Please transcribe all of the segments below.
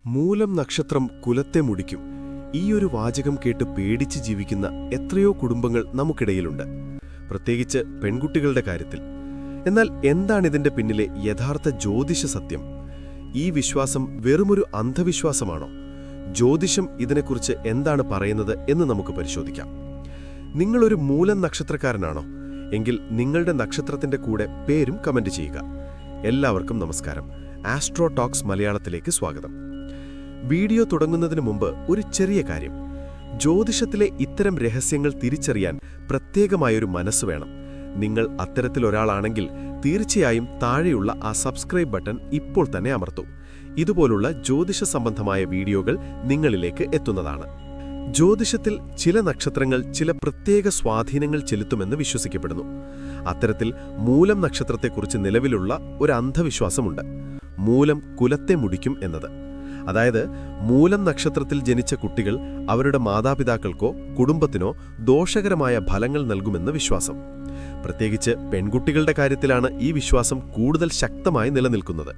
മൂലം നക്ഷത്രം കുലത്തെ മുടിക്കും. ഈയൊരു വാചകം കേട്ട് പേടിച്ച് ജീവിക്കുന്ന എത്രയോ കുടുംബങ്ങൾ നമുക്കിടയിലുണ്ട്, പ്രത്യേകിച്ച് പെൺകുട്ടികളുടെ കാര്യത്തിൽ. എന്നാൽ എന്താണിതിന്റെ പിന്നിലെ യഥാർത്ഥ ജ്യോതിഷ സത്യം? ഈ വിശ്വാസം വെറുമൊരു അന്ധവിശ്വാസമാണോ? ജ്യോതിഷം ഇതിനെക്കുറിച്ച് എന്താണ് പറയുന്നത് എന്ന് നമുക്ക് പരിശോധിക്കാം. നിങ്ങളൊരു മൂലം നക്ഷത്രക്കാരനാണോ? എങ്കിൽ നിങ്ങളുടെ നക്ഷത്രത്തിന്റെ കൂടെ പേരും കമന്റ് ചെയ്യുക. എല്ലാവർക്കും നമസ്കാരം. ആസ്ട്രോ ടോക്സ് മലയാളത്തിലേക്ക് സ്വാഗതം. വീഡിയോ തുടങ്ങുന്നതിന് മുമ്പ് ഒരു ചെറിയ കാര്യം. ജ്യോതിഷത്തിലെ ഇത്തരം രഹസ്യങ്ങൾ തിരിച്ചറിയാൻ പ്രത്യേകമായൊരു മനസ്സ് വേണം. നിങ്ങൾ അത്തരത്തിലൊരാളാണെങ്കിൽ തീർച്ചയായും താഴെയുള്ള ആ സബ്സ്ക്രൈബ് ബട്ടൺ ഇപ്പോൾ തന്നെ അമർത്തൂ. ഇതുപോലുള്ള ജ്യോതിഷ സംബന്ധമായ വീഡിയോകൾ നിങ്ങളിലേക്ക് എത്തുന്നതാണ്. ജ്യോതിഷത്തിൽ ചില നക്ഷത്രങ്ങൾ ചില പ്രത്യേക സ്വാധീനങ്ങൾ ചെലുത്തുമെന്ന് വിശ്വസിക്കപ്പെടുന്നു. അത്തരത്തിൽ മൂലം നക്ഷത്രത്തെക്കുറിച്ച് നിലവിലുള്ള ഒരു അന്ധവിശ്വാസമുണ്ട്. മൂലം കുലത്തെ മുടിക്കും എന്നത്. അതായത് മൂലം നക്ഷത്രത്തിൽ ജനിച്ച കുട്ടികൾ അവരുടെ മാതാപിതാക്കൾക്കോ കുടുംബത്തിനോ ദോഷകരമായ ഫലങ്ങൾ നൽകുമെന്ന് വിശ്വാസം. പ്രത്യേകിച്ച് പെൺകുട്ടികളുടെ കാര്യത്തിലാണ് ഈ വിശ്വാസം കൂടുതൽ ശക്തമായി നിലനിൽക്കുന്നത്.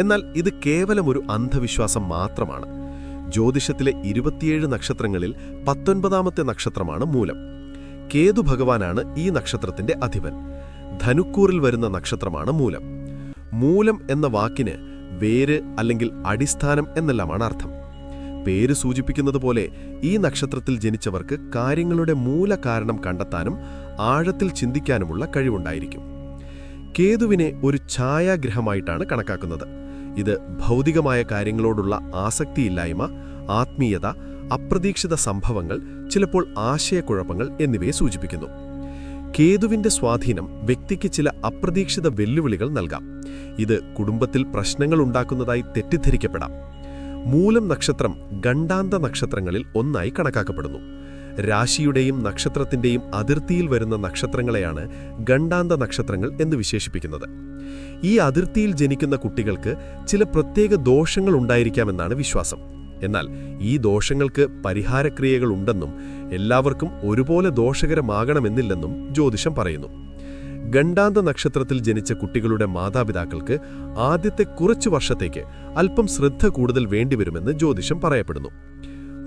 എന്നാൽ ഇത് കേവലം ഒരു അന്ധവിശ്വാസം മാത്രമാണ്. ജ്യോതിഷത്തിലെ 27 നക്ഷത്രങ്ങളിൽ 19ാമത്തെ നക്ഷത്രമാണ് മൂലം. കേതു ഭഗവാനാണ് ഈ നക്ഷത്രത്തിന്റെ അധിപൻ. ധനുക്കൂറിൽ വരുന്ന നക്ഷത്രമാണ് മൂലം. മൂലം എന്ന വാക്കിന് വേര് അല്ലെങ്കിൽ അടിസ്ഥാനം എന്നെല്ലാമാണ് അർത്ഥം. പേര് സൂചിപ്പിക്കുന്നത് പോലെ ഈ നക്ഷത്രത്തിൽ ജനിച്ചവർക്ക് കാര്യങ്ങളുടെ മൂലകാരണം കണ്ടെത്താനും ആഴത്തിൽ ചിന്തിക്കാനുമുള്ള കഴിവുണ്ടായിരിക്കും. കേതുവിനെ ഒരു ഛായാഗ്രഹമായിട്ടാണ് കണക്കാക്കുന്നത്. ഇത് ഭൗതികമായ കാര്യങ്ങളോടുള്ള ആസക്തിയില്ലായ്മ, ആത്മീയത, അപ്രതീക്ഷിത സംഭവങ്ങൾ, ചിലപ്പോൾ ആശയക്കുഴപ്പങ്ങൾ എന്നിവയെ സൂചിപ്പിക്കുന്നു. കേതുവിന്റെ സ്വാധീനം വ്യക്തിക്ക് ചില അപ്രതീക്ഷിത വെല്ലുവിളികൾ നൽകാം. ഇത് കുടുംബത്തിൽ പ്രശ്നങ്ങൾ ഉണ്ടാക്കുന്നതായി തെറ്റിദ്ധരിക്കപ്പെടാം. മൂലം നക്ഷത്രം ഗണ്ഡാന്ത നക്ഷത്രങ്ങളിൽ ഒന്നായി കണക്കാക്കപ്പെടുന്നു. രാശിയുടെയും നക്ഷത്രത്തിന്റെയും അതിർത്തിയിൽ വരുന്ന നക്ഷത്രങ്ങളെയാണ് ഗണ്ഡാന്ത നക്ഷത്രങ്ങൾ എന്ന് വിശേഷിപ്പിക്കുന്നത്. ഈ അതിർത്തിയിൽ ജനിക്കുന്ന കുട്ടികൾക്ക് ചില പ്രത്യേക ദോഷങ്ങൾ ഉണ്ടായിരിക്കാമെന്നാണ് വിശ്വാസം. എന്നാൽ ഈ ദോഷങ്ങൾക്ക് പരിഹാരക്രിയകളുണ്ടെന്നും എല്ലാവർക്കും ഒരുപോലെ ദോഷകരമാകണമെന്നില്ലെന്നും ജ്യോതിഷം പറയുന്നു. ഗണ്ഡാന്ത നക്ഷത്രത്തിൽ ജനിച്ച കുട്ടികളുടെ മാതാപിതാക്കൾക്ക് ആദ്യത്തെ കുറച്ചു വർഷത്തേക്ക് അല്പം ശ്രദ്ധ കൂടുതൽ വേണ്ടിവരുമെന്ന് ജ്യോതിഷം പറയപ്പെടുന്നു.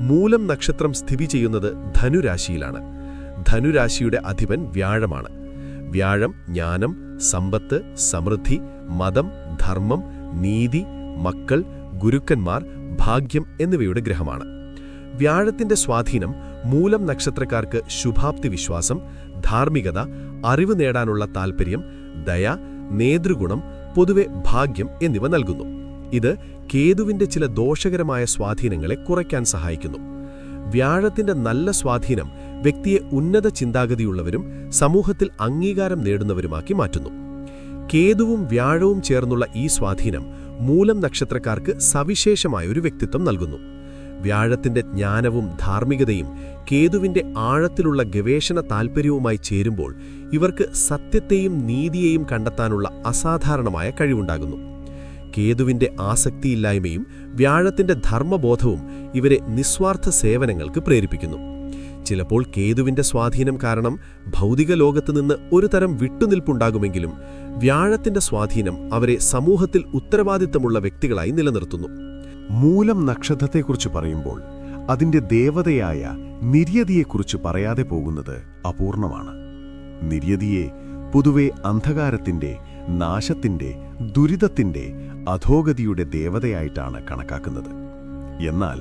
മൂലം നക്ഷത്രം സ്ഥിതി ചെയ്യുന്നത് ധനുരാശിയിലാണ്. ധനുരാശിയുടെ അധിപൻ വ്യാഴമാണ്. വ്യാഴം ജ്ഞാനം, സമ്പത്ത്, സമൃദ്ധി, മതം, ധർമ്മം, നീതി, മക്കൾ, ഗുരുക്കന്മാർ, ഭാഗ്യം എന്നിവയുടെ ഗ്രഹമാണ്. വ്യാഴത്തിന്റെ സ്വാധീനം മൂലം നക്ഷത്രക്കാർക്ക് ശുഭാപ്തി വിശ്വാസം, ധാർമ്മികത, അറിവ് നേടാനുള്ള താൽപ്പര്യം, ദയ, നേതൃഗുണം, പൊതുവെ ഭാഗ്യം എന്നിവ നൽകുന്നു. ഇത് കേതുവിന്റെ ചില ദോഷകരമായ സ്വാധീനങ്ങളെ കുറയ്ക്കാൻ സഹായിക്കുന്നു. വ്യാഴത്തിന്റെ നല്ല സ്വാധീനം വ്യക്തിയെ ഉന്നത ചിന്താഗതിയുള്ളവരും സമൂഹത്തിൽ അംഗീകാരം നേടുന്നവരുമാക്കി മാറ്റുന്നു. കേതുവും വ്യാഴവും ചേർന്നുള്ള ഈ സ്വാധീനം മൂലം നക്ഷത്രക്കാർക്ക് സവിശേഷമായൊരു വ്യക്തിത്വം നൽകുന്നു. വ്യാഴത്തിന്റെ ജ്ഞാനവും ധാർമ്മികതയും കേതുവിന്റെ ആഴത്തിലുള്ള ഗവേഷണ താൽപ്പര്യവുമായി ചേരുമ്പോൾ ഇവർക്ക് സത്യത്തെയും നീതിയെയും കണ്ടെത്താനുള്ള അസാധാരണമായ കഴിവുണ്ടാകുന്നു. കേതുവിന്റെ ആസക്തിയില്ലായ്മയും വ്യാഴത്തിന്റെ ധർമ്മബോധവും ഇവരെ നിസ്വാർത്ഥ സേവനങ്ങൾക്ക് പ്രേരിപ്പിക്കുന്നു. ചിലപ്പോൾ കേതുവിന്റെ സ്വാധീനം കാരണം ഭൗതിക ലോകത്ത് നിന്ന് ഒരു തരം വിട്ടുനിൽപ്പുണ്ടാകുമെങ്കിലും വ്യാഴത്തിന്റെ സ്വാധീനം അവരെ സമൂഹത്തിൽ ഉത്തരവാദിത്തമുള്ള വ്യക്തികളായി നിലനിർത്തുന്നു. മൂലം നക്ഷത്രത്തെക്കുറിച്ച് പറയുമ്പോൾ അതിന്റെ ദേവതയായ നിര്യതിയെക്കുറിച്ച് പറയാതെ പോകുന്നത് അപൂർണമാണ്. നിര്യതിയെ പൊതുവെ അന്ധകാരത്തിന്റെ, നാശത്തിന്റെ, ദുരിതത്തിന്റെ, അധോഗതിയുടെ ദേവതയായിട്ടാണ് കണക്കാക്കുന്നത്. എന്നാൽ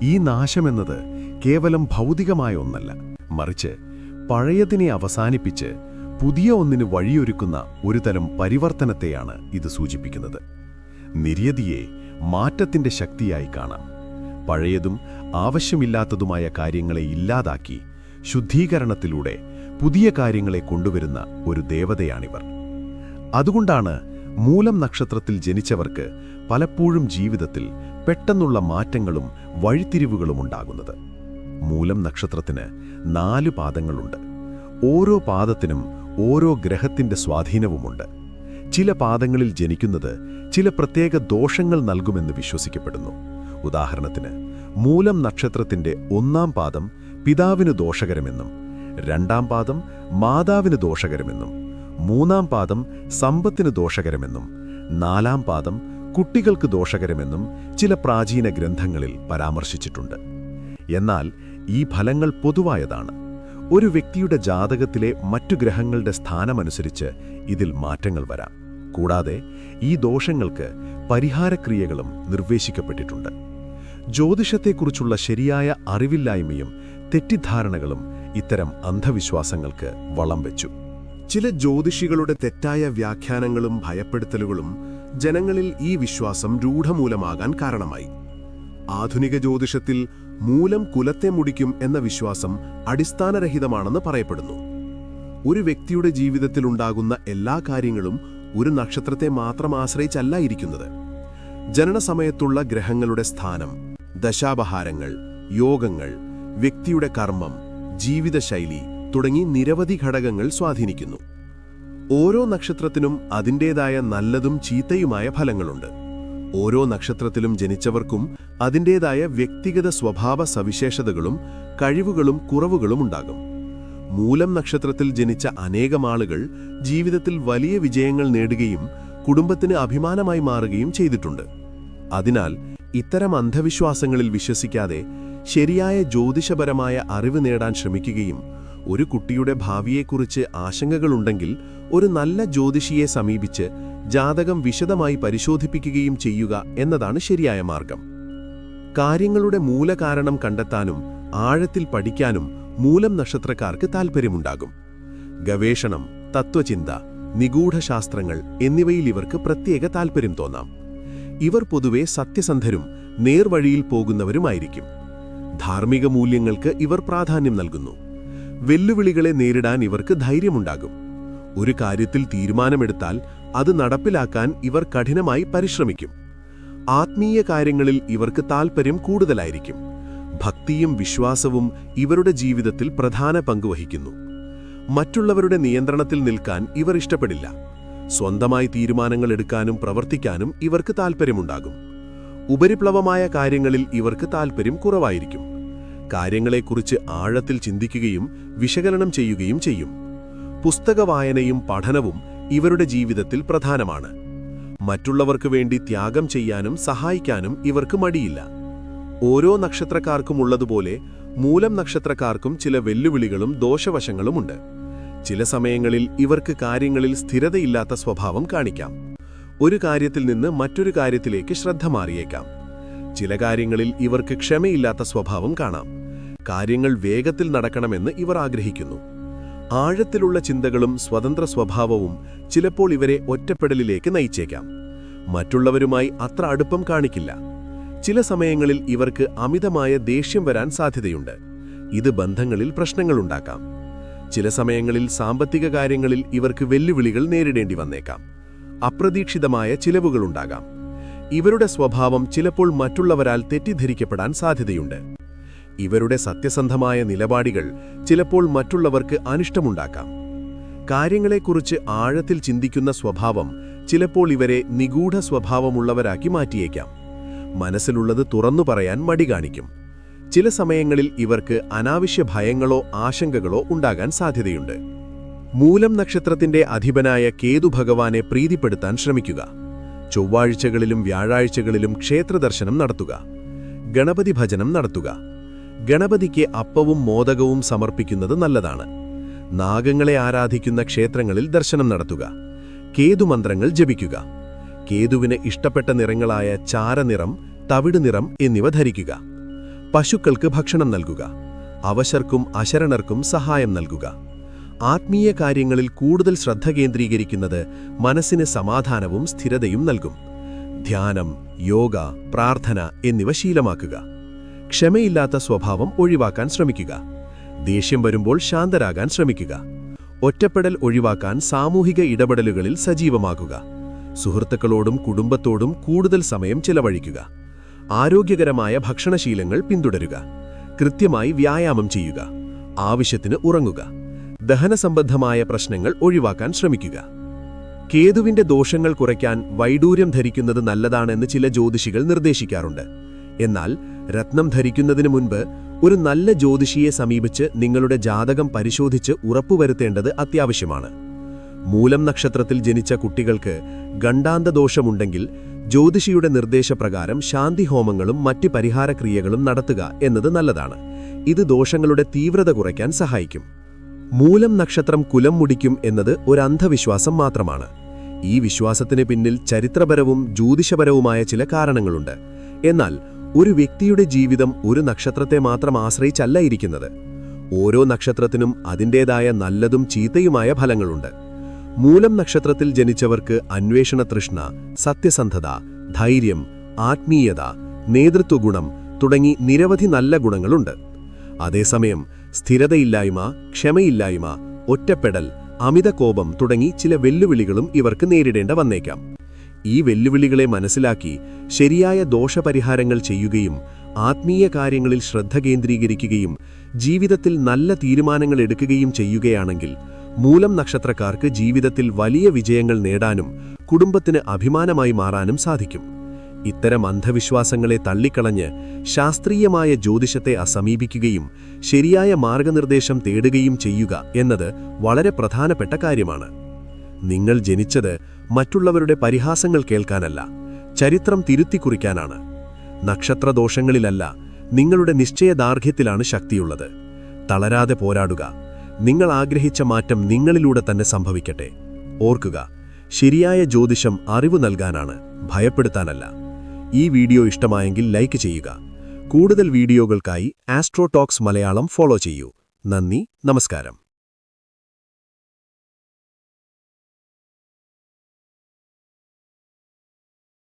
ഈ നാശമെന്നത് കേവലം ഭൗതികമായ ഒന്നല്ല, മറിച്ച് പഴയതിനെ അവസാനിപ്പിച്ച് പുതിയ ഒന്നിന് വഴിയൊരുക്കുന്ന ഒരു തരം പരിവർത്തനത്തെയാണ് ഇത് സൂചിപ്പിക്കുന്നത്. നിര്യതിയെ മാറ്റത്തിന്റെ ശക്തിയായി കാണാം. പഴയതും ആവശ്യമില്ലാത്തതുമായ കാര്യങ്ങളെ ഇല്ലാതാക്കി ശുദ്ധീകരണത്തിലൂടെ പുതിയ കാര്യങ്ങളെ കൊണ്ടുവരുന്ന ഒരു ദേവതയാണിവർ. അതുകൊണ്ടാണ് മൂലം നക്ഷത്രത്തിൽ ജനിച്ചവർക്ക് പലപ്പോഴും ജീവിതത്തിൽ പെട്ടെന്നുള്ള മാറ്റങ്ങളും വഴിത്തിരിവുകളും ഉണ്ടാകുന്നത്. മൂലം നക്ഷത്രത്തിന് 4 പാദങ്ങളുണ്ട്. ഓരോ പാദത്തിനും ഓരോ ഗ്രഹത്തിന്റെ സ്വാധീനവുമുണ്ട്. ചില പാദങ്ങളിൽ ജനിക്കുന്നത് ചില പ്രത്യേക ദോഷങ്ങൾ നൽകുമെന്ന് വിശ്വസിക്കപ്പെടുന്നു. ഉദാഹരണത്തിന്, മൂലം നക്ഷത്രത്തിന്റെ 1ാം പാദം പിതാവിന് ദോഷകരമെന്നും 2ാം പാദം മാതാവിന് ദോഷകരമെന്നും 3ാം പാദം സമ്പത്തിന് ദോഷകരമെന്നും 4ാം പാദം കുട്ടികൾക്ക് ദോഷകരമെന്നും ചില പ്രാചീന ഗ്രന്ഥങ്ങളിൽ പരാമർശിച്ചിട്ടുണ്ട്. എന്നാൽ ഈ ഫലങ്ങൾ പൊതുവായതാണ്. ഒരു വ്യക്തിയുടെ ജാതകത്തിലെ മറ്റു ഗ്രഹങ്ങളുടെ സ്ഥാനമനുസരിച്ച് ഇതിൽ മാറ്റങ്ങൾ വരാം. കൂടാതെ ഈ ദോഷങ്ങൾക്ക് പരിഹാരക്രിയകളും നിർദ്ദേശിക്കപ്പെട്ടിട്ടുണ്ട്. ജ്യോതിഷത്തെക്കുറിച്ചുള്ള ശരിയായ അറിവില്ലായ്മയും തെറ്റിദ്ധാരണകളും ഇത്തരം അന്ധവിശ്വാസങ്ങൾക്ക് വളം വെച്ചു. ചില ജ്യോതിഷികളുടെ തെറ്റായ വ്യാഖ്യാനങ്ങളും ഭയപ്പെടുത്തലുകളും ജനങ്ങളിൽ ഈ വിശ്വാസം രൂഢമൂലമാകാൻ കാരണമായി. ആധുനിക ജ്യോതിഷത്തിൽ മൂലം കുലത്തെ മുടിക്കും എന്ന വിശ്വാസം അടിസ്ഥാനരഹിതമാണെന്ന് പറയപ്പെടുന്നു. ഒരു വ്യക്തിയുടെ ജീവിതത്തിലുണ്ടാകുന്ന എല്ലാ കാര്യങ്ങളും ഒരു നക്ഷത്രത്തെ മാത്രം ആശ്രയിച്ചല്ല ഇരിക്കുന്നത്. ജനനസമയത്തുള്ള ഗ്രഹങ്ങളുടെ സ്ഥാനം, ദശാബഹാരങ്ങൾ, യോഗങ്ങൾ, വ്യക്തിയുടെ കർമ്മം, ജീവിതശൈലി തുടങ്ങി നിരവധി ഘടകങ്ങൾ സ്വാധീനിക്കുന്നു. ഓരോ നക്ഷത്രത്തിനും അതിൻ്റേതായ നല്ലതും ചീത്തയുമായ ഫലങ്ങളുണ്ട്. ഓരോ നക്ഷത്രത്തിലും ജനിച്ചവർക്കും അതിൻ്റേതായ വ്യക്തിഗത സ്വഭാവ സവിശേഷതകളും കഴിവുകളും കുറവുകളും ഉണ്ടാകും. മൂലം നക്ഷത്രത്തിൽ ജനിച്ച അനേകം ആളുകൾ ജീവിതത്തിൽ വലിയ വിജയങ്ങൾ നേടുകയും കുടുംബത്തിന് അഭിമാനമായി മാറുകയും ചെയ്തിട്ടുണ്ട്. അതിനാൽ ഇത്തരം അന്ധവിശ്വാസങ്ങളിൽ വിശ്വസിക്കാതെ ശരിയായ ജ്യോതിഷപരമായ അറിവ് നേടാൻ ശ്രമിക്കുകയും ഒരു കുട്ടിയുടെ ഭാവിയെക്കുറിച്ച് ആശങ്കകളുണ്ടെങ്കിൽ ഒരു നല്ല ജ്യോതിഷിയെ സമീപിച്ച് ജാതകം വിശദമായി പരിശോധിപ്പിക്കുകയും ചെയ്യുക എന്നതാണ് ശരിയായ മാർഗം. കാര്യങ്ങളുടെ മൂലകാരണം കണ്ടെത്താനും ആഴത്തിൽ പഠിക്കാനും മൂലം നക്ഷത്രക്കാർക്ക് താൽപ്പര്യമുണ്ടാകും. ഗവേഷണം, തത്വചിന്ത, നിഗൂഢശാസ്ത്രങ്ങൾ എന്നിവയിൽ ഇവർക്ക് പ്രത്യേക താൽപ്പര്യം തോന്നാം. ഇവർ പൊതുവെ സത്യസന്ധരും നേർവഴിയിൽ പോകുന്നവരുമായിരിക്കും. ധാർമ്മിക മൂല്യങ്ങൾക്ക് ഇവർ പ്രാധാന്യം നൽകുന്നു. വെല്ലുവിളികളെ നേരിടാൻ ഇവർക്ക് ധൈര്യമുണ്ടാകും. ഒരു കാര്യത്തിൽ തീരുമാനമെടുത്താൽ അത് നടപ്പിലാക്കാൻ ഇവർ കഠിനമായി പരിശ്രമിക്കും. ആത്മീയ കാര്യങ്ങളിൽ ഇവർക്ക് താൽപ്പര്യം കൂടുതലായിരിക്കും. ഭക്തിയും വിശ്വാസവും ഇവരുടെ ജീവിതത്തിൽ പ്രധാന പങ്കുവഹിക്കുന്നു. മറ്റുള്ളവരുടെ നിയന്ത്രണത്തിൽ നിൽക്കാൻ ഇവർ ഇഷ്ടപ്പെടില്ല. സ്വന്തമായി തീരുമാനങ്ങൾ എടുക്കാനും പ്രവർത്തിക്കാനും ഇവർക്ക് താൽപ്പര്യമുണ്ടാകും. ഉപരിപ്ലവമായ കാര്യങ്ങളിൽ ഇവർക്ക് താൽപ്പര്യം കുറവായിരിക്കും. കാര്യങ്ങളെക്കുറിച്ച് ആഴത്തിൽ ചിന്തിക്കുകയും വിശകലനം ചെയ്യുകയും ചെയ്യും. പുസ്തക വായനയും പഠനവും ഇവരുടെ ജീവിതത്തിൽ പ്രധാനമാണ്. മറ്റുള്ളവർക്ക് വേണ്ടി ത്യാഗം ചെയ്യാനും സഹായിക്കാനും ഇവർക്ക് മടിയില്ല. ഓരോ നക്ഷത്രക്കാർക്കും ഉള്ളതുപോലെ മൂലം നക്ഷത്രക്കാർക്കും ചില വെല്ലുവിളികളും ദോഷവശങ്ങളുമുണ്ട്. ചില സമയങ്ങളിൽ ഇവർക്ക് കാര്യങ്ങളിൽ സ്ഥിരതയില്ലാത്ത സ്വഭാവം കാണിക്കാം. ഒരു കാര്യത്തിൽ നിന്ന് മറ്റൊരു കാര്യത്തിലേക്ക് ശ്രദ്ധ മാറിയേക്കാം. ചില കാര്യങ്ങളിൽ ഇവർക്ക് ക്ഷമയില്ലാത്ത സ്വഭാവം കാണാം. കാര്യങ്ങൾ വേഗത്തിൽ നടക്കണമെന്ന് ഇവർ ആഗ്രഹിക്കുന്നു. ആഴത്തിലുള്ള ചിന്തകളും സ്വതന്ത്ര സ്വഭാവവും ചിലപ്പോൾ ഇവരെ ഒറ്റപ്പെടലിലേക്ക് നയിച്ചേക്കാം. മറ്റുള്ളവരുമായി അത്ര അടുപ്പം കാണിക്കില്ല. ചില സമയങ്ങളിൽ ഇവർക്ക് അമിതമായ ദേഷ്യം വരാൻ സാധ്യതയുണ്ട്. ഇത് ബന്ധങ്ങളിൽ പ്രശ്നങ്ങളുണ്ടാക്കാം. ചില സമയങ്ങളിൽ സാമ്പത്തിക കാര്യങ്ങളിൽ ഇവർക്ക് വെല്ലുവിളികൾ നേരിടേണ്ടി വന്നേക്കാം. അപ്രതീക്ഷിതമായ ചിലവുകളുണ്ടാകാം. ഇവരുടെ സ്വഭാവം ചിലപ്പോൾ മറ്റുള്ളവരാൽ തെറ്റിദ്ധരിക്കപ്പെടാൻ സാധ്യതയുണ്ട്. ഇവരുടെ സത്യസന്ധമായ നിലപാടുകൾ ചിലപ്പോൾ മറ്റുള്ളവർക്ക് അനിഷ്ടമുണ്ടാക്കാം. കാര്യങ്ങളെക്കുറിച്ച് ആഴത്തിൽ ചിന്തിക്കുന്ന സ്വഭാവം ചിലപ്പോൾ ഇവരെ നിഗൂഢ സ്വഭാവമുള്ളവരാക്കി മാറ്റിയേക്കാം. മനസ്സിലുള്ളത് തുറന്നു പറയാൻ മടി കാണിക്കും. ചില സമയങ്ങളിൽ ഇവർക്ക് അനാവശ്യ ഭയങ്ങളോ ആശങ്കകളോ ഉണ്ടാകാൻ സാധ്യതയുണ്ട്. മൂലം നക്ഷത്രത്തിന്റെ അധിപനായ കേതു ഭഗവാനെ പ്രീതിപ്പെടുത്താൻ ശ്രമിക്കുക. ചൊവ്വാഴ്ചകളിലും വ്യാഴാഴ്ചകളിലും ക്ഷേത്രദർശനം നടത്തുക. ഗണപതി ഭജനം നടത്തുക. ഗണപതിക്ക് അപ്പവും മോദകവും സമർപ്പിക്കുന്നത് നല്ലതാണ്. നാഗങ്ങളെ ആരാധിക്കുന്ന ക്ഷേത്രങ്ങളിൽ ദർശനം നടത്തുക. കേതുമന്ത്രങ്ങൾ ജപിക്കുക. കേതുവിന് ഇഷ്ടപ്പെട്ട നിറങ്ങളായ ചാരനിറം, തവിട് നിറം എന്നിവ ധരിക്കുക. പശുക്കൾക്ക് ഭക്ഷണം നൽകുക. അവശർക്കും അശരണർക്കും സഹായം നൽകുക. ആത്മീയ കാര്യങ്ങളിൽ കൂടുതൽ ശ്രദ്ധ കേന്ദ്രീകരിക്കുന്നത് മനസ്സിന് സമാധാനവും സ്ഥിരതയും നൽകും. ധ്യാനം, യോഗ, പ്രാർത്ഥന എന്നിവ ശീലമാക്കുക. ക്ഷമയില്ലാത്ത സ്വഭാവം ഒഴിവാക്കാൻ ശ്രമിക്കുക. ദേഷ്യം വരുമ്പോൾ ശാന്തരാകാൻ ശ്രമിക്കുക. ഒറ്റപ്പെടൽ ഒഴിവാക്കാൻ സാമൂഹിക ഇടപെടലുകളിൽ സജീവമാകുക. സുഹൃത്തുക്കളോടും കുടുംബത്തോടും കൂടുതൽ സമയം ചെലവഴിക്കുക. ആരോഗ്യകരമായ ഭക്ഷണശീലങ്ങൾ പിന്തുടരുക. കൃത്യമായി വ്യായാമം ചെയ്യുക. ആവശ്യത്തിന് ഉറങ്ങുക. ദഹനസംബന്ധമായ പ്രശ്നങ്ങൾ ഒഴിവാക്കാൻ ശ്രമിക്കുക. കേതുവിന്റെ ദോഷങ്ങൾ കുറയ്ക്കാൻ വൈഡൂര്യം ധരിക്കുന്നത് നല്ലതാണെന്ന് ചില ജ്യോതിഷികൾ നിർദ്ദേശിക്കാറുണ്ട്. എന്നാൽ രത്നം ധരിക്കുന്നതിന് മുൻപ് ഒരു നല്ല ജ്യോതിഷിയെ സമീപിച്ച് നിങ്ങളുടെ ജാതകം പരിശോധിച്ച് ഉറപ്പുവരുത്തേണ്ടത് അത്യാവശ്യമാണ്. മൂലം നക്ഷത്രത്തിൽ ജനിച്ച കുട്ടികൾക്ക് ഗണ്ഡാന്തദോഷമുണ്ടെങ്കിൽ ജ്യോതിഷിയുടെ നിർദ്ദേശപ്രകാരം ശാന്തിഹോമങ്ങളും മറ്റ് പരിഹാരക്രിയകളും നടത്തുക എന്നത് നല്ലതാണ്. ഇത് ദോഷങ്ങളുടെ തീവ്രത കുറയ്ക്കാൻ സഹായിക്കും. മൂലം നക്ഷത്രം കുലം മുടിക്കും എന്നത് ഒരു അന്ധവിശ്വാസം മാത്രമാണ്. ഈ വിശ്വാസത്തിന് പിന്നിൽ ചരിത്രപരവും ജ്യോതിഷപരവുമായ ചില കാരണങ്ങളുണ്ട്. എന്നാൽ ഒരു വ്യക്തിയുടെ ജീവിതം ഒരു നക്ഷത്രത്തെ മാത്രം ആശ്രയിച്ചല്ല ഇരിക്കുന്നത്. ഓരോ നക്ഷത്രത്തിനും അതിൻ്റേതായ നല്ലതും ചീത്തയുമായ ഫലങ്ങളുണ്ട്. മൂലം നക്ഷത്രത്തിൽ ജനിച്ചവർക്ക് അന്വേഷണ തൃഷ്ണ, സത്യസന്ധത, ധൈര്യം, ആത്മീയത, നേതൃത്വഗുണം തുടങ്ങി നിരവധി നല്ല ഗുണങ്ങളുണ്ട്. അതേസമയം സ്ഥിരതയില്ലായ്മ, ക്ഷമയില്ലായ്മ, ഒറ്റപ്പെടൽ, അമിതകോപം തുടങ്ങി ചില വെല്ലുവിളികളും ഇവർക്ക് നേരിടേണ്ട വന്നേക്കാം. ഈ വെല്ലുവിളികളെ മനസ്സിലാക്കി ശരിയായ ദോഷപരിഹാരങ്ങൾ ചെയ്യുകയും ആത്മീയ കാര്യങ്ങളിൽ ശ്രദ്ധ കേന്ദ്രീകരിക്കുകയും ജീവിതത്തിൽ നല്ല തീരുമാനങ്ങൾ എടുക്കുകയും ചെയ്യുകയാണെങ്കിൽ മൂലം നക്ഷത്രക്കാർക്ക് ജീവിതത്തിൽ വലിയ വിജയങ്ങൾ നേടാനും കുടുംബത്തിന് അഭിമാനമായി മാറാനും സാധിക്കും. ഇത്തരം അന്ധവിശ്വാസങ്ങളെ തള്ളിക്കളഞ്ഞ് ശാസ്ത്രീയമായ ജ്യോതിഷത്തെ സമീപിക്കുകയും ശരിയായ മാർഗനിർദ്ദേശം തേടുകയും ചെയ്യുക എന്നത് വളരെ പ്രധാനപ്പെട്ട കാര്യമാണ്. നിങ്ങൾ ജനിച്ചത് മറ്റുള്ളവരുടെ പരിഹാസങ്ങൾ കേൾക്കാനല്ല, ചരിത്രം തിരുത്തിക്കുറിക്കാനാണ്. നക്ഷത്രദോഷങ്ങളിലല്ല, നിങ്ങളുടെ നിശ്ചയദാർഢ്യത്തിലാണ് ശക്തിയുള്ളത്. തളരാതെ പോരാടുക. നിങ്ങൾ ആഗ്രഹിച്ച മാറ്റം നിങ്ങളിലൂടെ തന്നെ സംഭവിക്കട്ടെ. ഓർക്കുക, ശരിയായ ജ്യോതിഷം അറിവ് നൽകാനാണ്, ഭയപ്പെടുത്താനല്ല. ഈ വീഡിയോ ഇഷ്ടമായെങ്കിൽ ലൈക്ക് ചെയ്യുക. കൂടുതൽ വീഡിയോകൾക്കായി ആസ്ട്രോ ടോക്സ് മലയാളം ഫോളോ ചെയ്യൂ. നന്ദി, നമസ്കാരം.